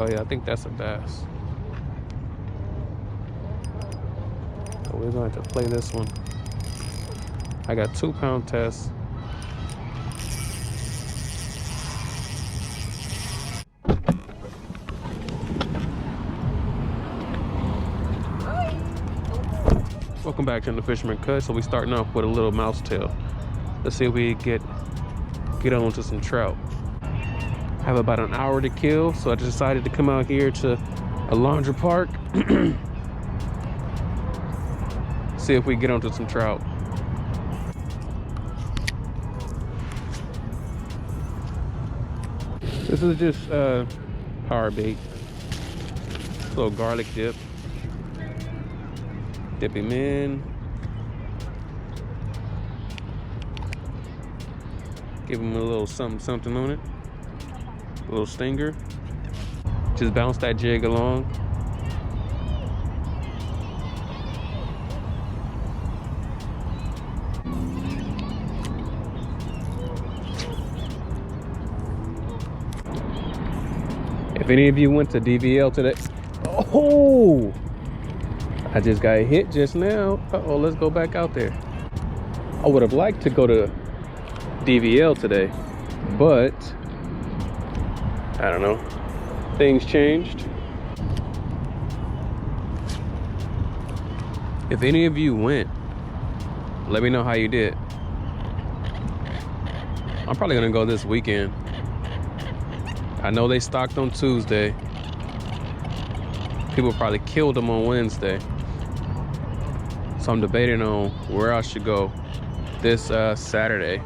Oh yeah, I think that's a bass. So we're going to play this one. I got 2-pound test. Welcome back to the Fisherman Cut. So we starting off with a little mouse tail. Let's see if we get on to some trout. I have about an hour to kill, so I just decided to come out here to Alondra Park. See if we get onto some trout. This is just power bait. A little garlic dip. Dip him in. Give him a little something on it. A little stinger. Just bounce that jig along. If any of you went to DVL today, oh! I just got hit just now. Uh-oh, let's go back out there. I would have liked to go to DVL today, but I don't know. Things changed. If any of you went, let me know how you did. I'm probably gonna go this weekend. I know they stocked on Tuesday. People probably killed them on Wednesday. So I'm debating on where I should go this Saturday.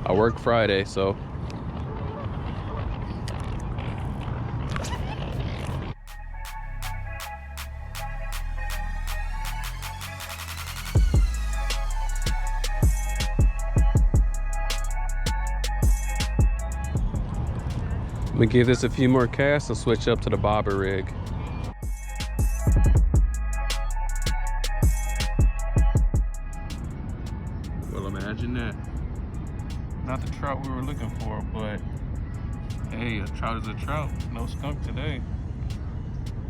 I work Friday, so. I'm gonna give this a few more casts and switch up to the bobber rig. Well, imagine that. Not the trout we were looking for, but hey, a trout is a trout. No skunk today.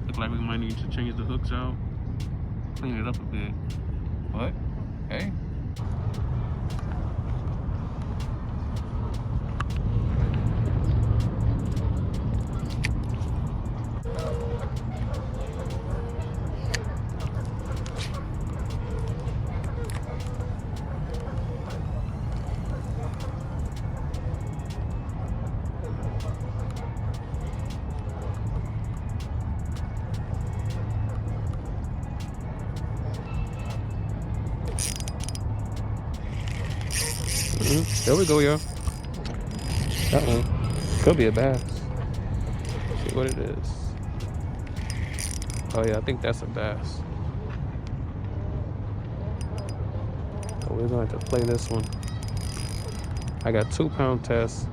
Look like we might need to change the hooks out, clean it up a bit. But hey. There we go, y'all. That one could be a bass. Let's see what it is. Oh yeah, I think that's a bass. So we're going to play this one. I got 2-pound test.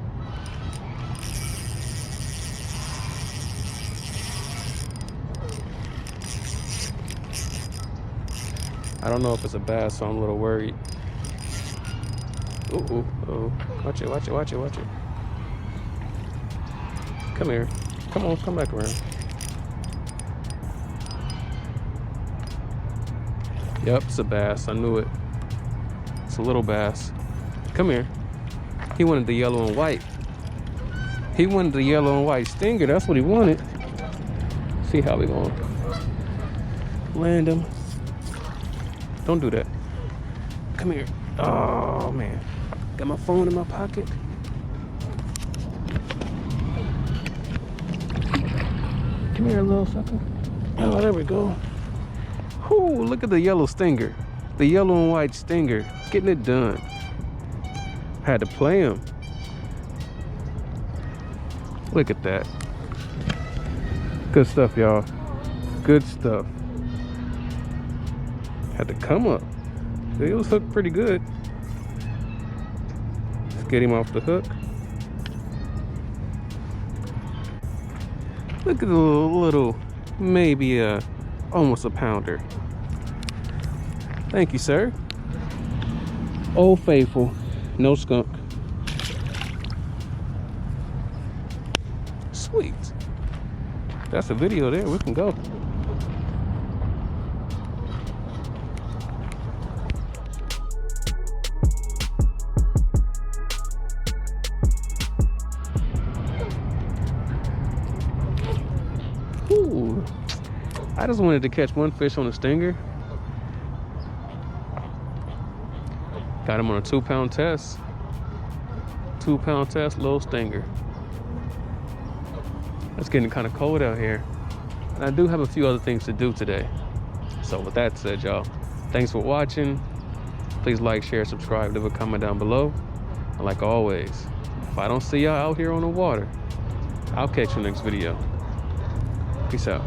I don't know if it's a bass, so I'm a little worried. Ooh, oh, watch it, watch it, watch it, watch it. Come here. Come on, come back around. Yep, it's a bass. I knew it. It's a little bass. Come here. He wanted the yellow and white. He wanted the yellow and white stinger. That's what he wanted. See how we going. Land him. Don't do that. Come here. Oh, man. Got my phone in my pocket. Come here, little sucker. Oh, there we go. Whoo, look at the yellow stinger. The yellow and white stinger. Getting it done. Had to play him. Look at that. Good stuff, y'all. Good stuff. Had to come up. It was hooked pretty good. Let's get him off the hook. Look at the little, maybe almost a pounder. Thank you, sir. Old Faithful, no skunk. Sweet. That's a video there. We can go. Ooh. I just wanted to catch one fish on a stinger. Got him on a 2-pound test. 2-pound test, little stinger. It's getting kind of cold out here. And I do have a few other things to do today. So with that said, y'all, thanks for watching. Please like, share, subscribe, leave a comment down below. And like always, if I don't see y'all out here on the water, I'll catch you next video. Peace out.